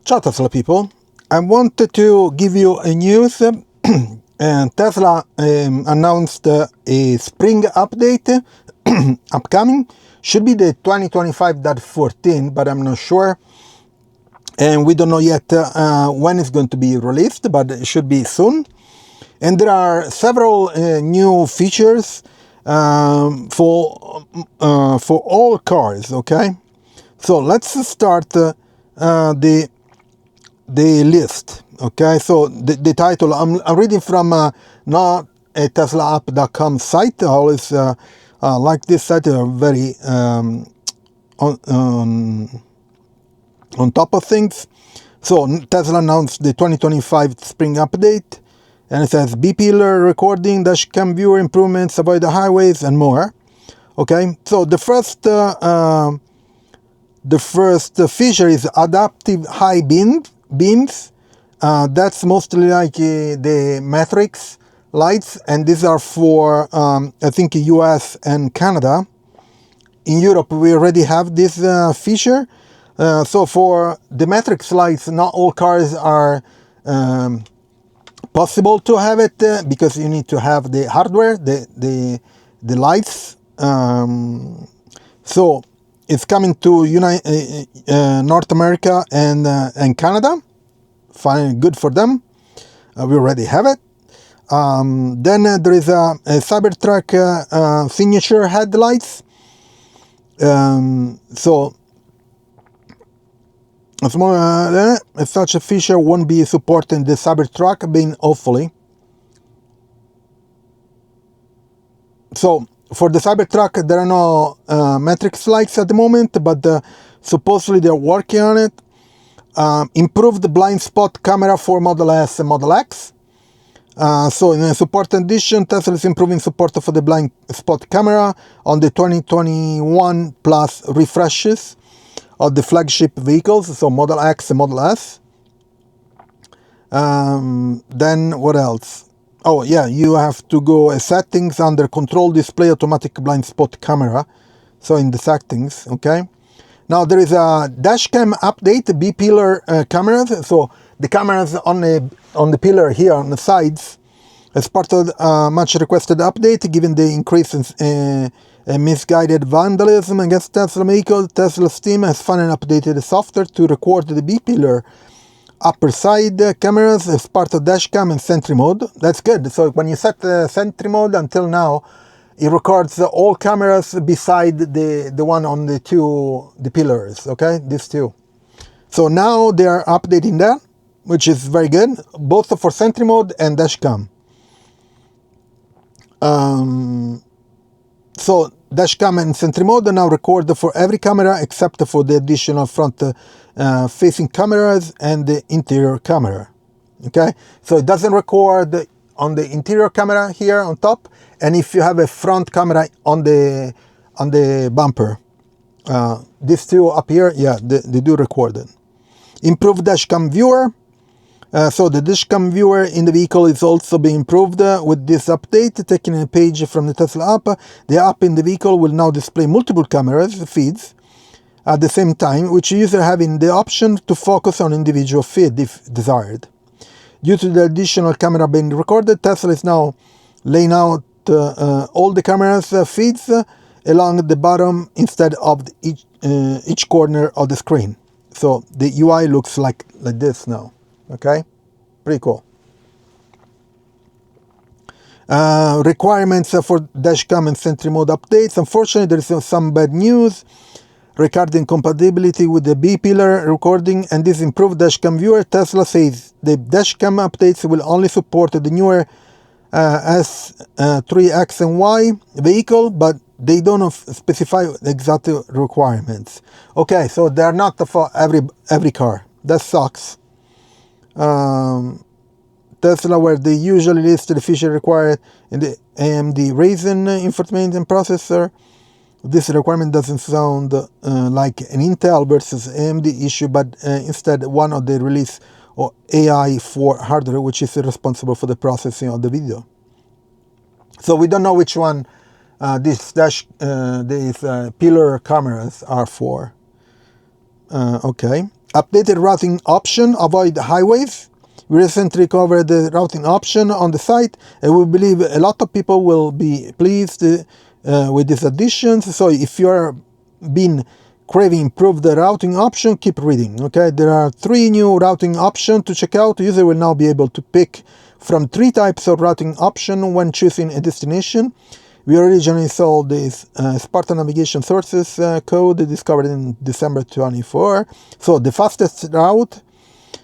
Ciao Tesla people, I wanted to give you a news and Tesla announced a spring update upcoming. Should be the 2025.14, but I'm not sure. And we don't know yet when it's going to be released, but it should be soon. And there are several new features for all cars, okay? So let's start the list. Okay, so the title, I'm reading from not a TeslaApp.com site. I always like this site. They're very on top of things. So Tesla announced the 2025 spring update, and it says B-pillar recording, dashcam viewer improvements, avoid the highways, and more. Okay, so the first feature is adaptive high beams. That's mostly like the matrix lights, and these are for I think US and Canada. In Europe we already have this feature. So for the matrix lights, not all cars are possible to have it because you need to have the hardware, the lights. So it's coming to North America and Canada. Fine, good for them. We already have it. Then there is a Cybertruck signature headlights. So such a feature won't be supporting the Cybertruck, being hopefully. So for the Cybertruck, there are no matrix lights at the moment, but supposedly they're working on it. Improved blind spot camera for Model S and Model X. So in a support edition, Tesla is improving support for the blind spot camera on the 2021 plus refreshes of the flagship vehicles, so Model X and Model S. Then what else? Oh yeah, you have to go settings under control display automatic blind spot camera. So in the settings, okay. Now there is a dashcam update, B-pillar cameras. So the cameras on the pillar here on the sides, as part of much requested update, given the increase in misguided vandalism against Tesla vehicles, Tesla's team has finally updated the software to record the B-pillar upper side cameras as part of dashcam and sentry mode. That's good. So when you set the sentry mode, until now, it records all cameras beside the one on the pillars, okay? These two. So now they are updating that, which is very good, both for sentry mode and dashcam. So dashcam and sentry mode now record for every camera except for the additional front facing cameras and the interior camera. Okay, so it doesn't record on the interior camera here on top, and if you have a front camera on the bumper, these two up here, yeah, they do record it. Improved dashcam viewer. So the dashcam viewer in the vehicle is also being improved with this update. Taking a page from the Tesla app, the app in the vehicle will now display multiple cameras feeds at the same time, which user having the option to focus on individual feed if desired. Due to the additional camera being recorded, Tesla is now laying out all the cameras feeds along the bottom instead of each corner of the screen. So the UI looks like this now. Okay, pretty cool. Requirements for dashcam and sentry mode updates. Unfortunately, there is some bad news regarding compatibility with the B-pillar recording and this improved dashcam viewer. Tesla says the dashcam updates will only support the newer S3, X, and Y vehicle, but they don't specify the exact requirements. Okay, so they're not for every car. That sucks. Tesla, where they usually list the feature required in the AMD Ryzen infotainment processor, this requirement doesn't sound like an Intel versus AMD issue, but instead one of the release of AI4 hardware, which is responsible for the processing of the video. So we don't know which one these pillar cameras are for. Okay. updated routing option, avoid highways. We recently covered the routing option on the site, and we believe a lot of people will be pleased with these additions. So if you're been craving improved routing option, keep reading. Okay, there are 3 new routing options to check out. User will now be able to pick from 3 types of routing option when choosing a destination. We originally sold this Spartan Navigation Sources code discovered in December 24. So the fastest route,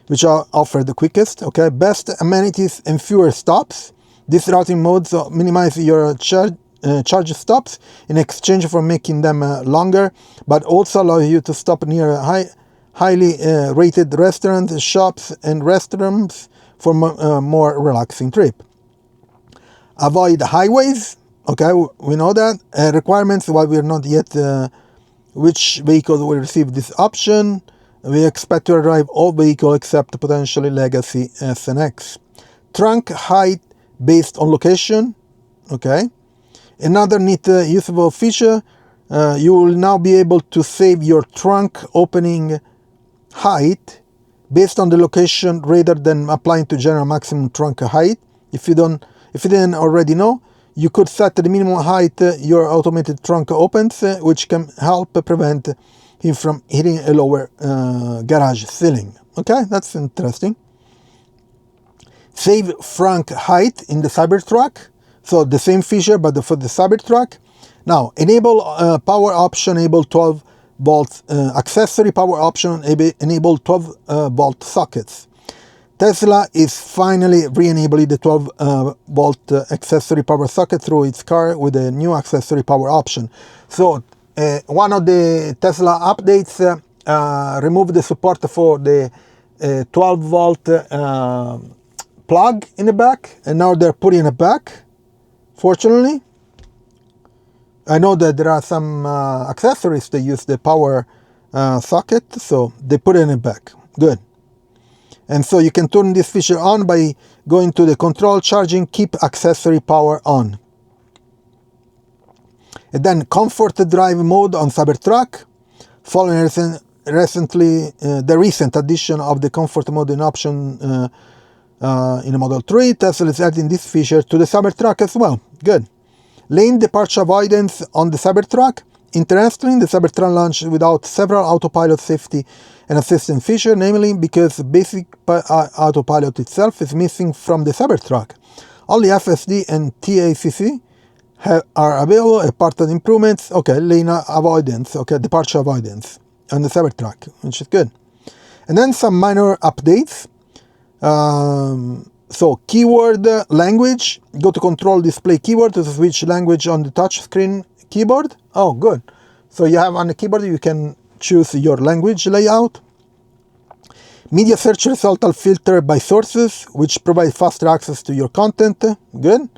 which are offered the quickest, okay, best amenities and fewer stops. These routing modes minimize your charge stops in exchange for making them longer, but also allow you to stop near highly rated restaurants, shops, and restrooms for more relaxing trip. Avoid highways. Okay, we know that. Requirements, while we're not yet which vehicles will receive this option. We expect to arrive all vehicles except potentially Legacy S and X. Trunk height based on location. Okay. Another neat usable feature, you will now be able to save your trunk opening height based on the location rather than applying to general maximum trunk height. If you didn't already know, you could set the minimum height your automated trunk opens, which can help prevent him from hitting a lower garage ceiling. Okay, that's interesting. Save Frunk height in the Cybertruck. So the same feature, but for the Cybertruck. Now, enable power option, enable 12 volt accessory power option, enable 12 volt sockets. Tesla is finally re-enabling the 12 volt accessory power socket through its car with a new accessory power option. So one of the Tesla updates removed the support for the 12 volt plug in the back, and now they're putting it back. Fortunately, I know that there are some accessories that use the power socket, so they put it in the back. Good. And so you can turn this feature on by going to the control charging, keep accessory power on. And then comfort drive mode on Cybertruck. Following the recent addition of the comfort mode in option in the Model 3, Tesla is adding this feature to the Cybertruck as well. Good. Lane departure avoidance on the Cybertruck. Interestingly, the Cybertruck launched without several autopilot safety and assistance features, namely because basic autopilot itself is missing from the Cybertruck. Only FSD and TACC are available as part of the improvements. Okay, lane avoidance, okay, departure avoidance on the Cybertruck, which is good. And then some minor updates. So keyword language, go to control display keyword to switch language on the touchscreen keyboard. Oh, good. So you have on the keyboard, you can choose your language layout. Media search result are filtered by sources, which provide faster access to your content. Good.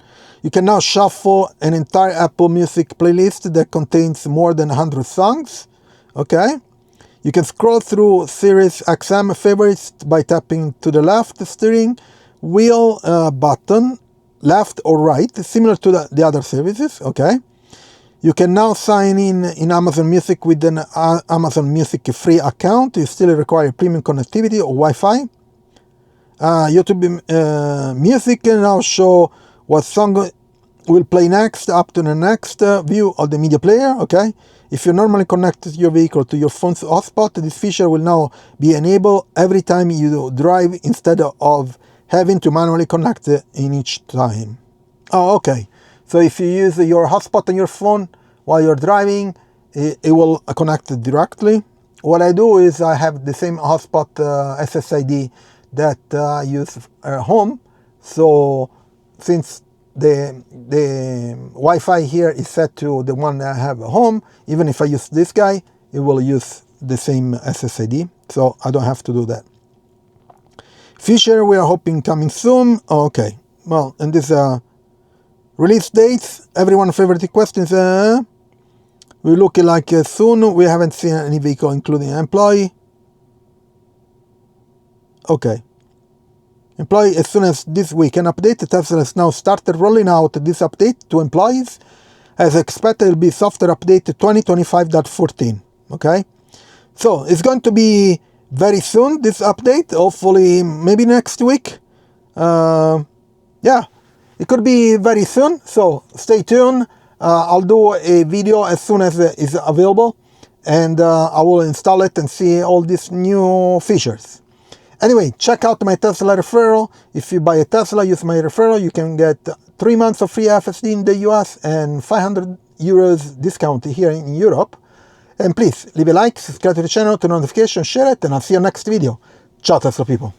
You can now shuffle an entire Apple Music playlist that contains more than 100 songs. Okay. You can scroll through Sirius XM favorites by tapping to the left steering wheel button, left or right, similar to the other services. Okay. You can now sign in Amazon Music with an Amazon Music free account. You still require premium connectivity or Wi-Fi. YouTube Music can now show what song will play next up to the next view of the media player. Okay. If you normally connect your vehicle to your phone's hotspot, this feature will now be enabled every time you drive instead of having to manually connect in each time. Oh, okay. So if you use your hotspot on your phone while you're driving, it will connect directly. What I do is I have the same hotspot SSID that I use at home. So since the Wi-Fi here is set to the one I have at home, even if I use this guy, it will use the same SSID. So I don't have to do that. Feature we are hoping coming soon. Okay. Well, and this release dates, everyone's favorite questions. We look like soon. We haven't seen any vehicle including employee. Okay. Employee as soon as this week. An update. Tesla has now started rolling out this update to employees. As expected, it will be software update 2025.14. Okay. So it's going to be very soon, this update, hopefully maybe next week. Yeah, it could be very soon, so stay tuned. I'll do a video as soon as it is available, and I will install it and see all these new features. Anyway, check out my Tesla referral. If you buy a Tesla, use my referral, you can get 3 months of free FSD in the US and 500 euros discount here in Europe. And please, leave a like, subscribe to the channel, turn on notifications, share it, and I'll see you next video. Ciao Tesla people.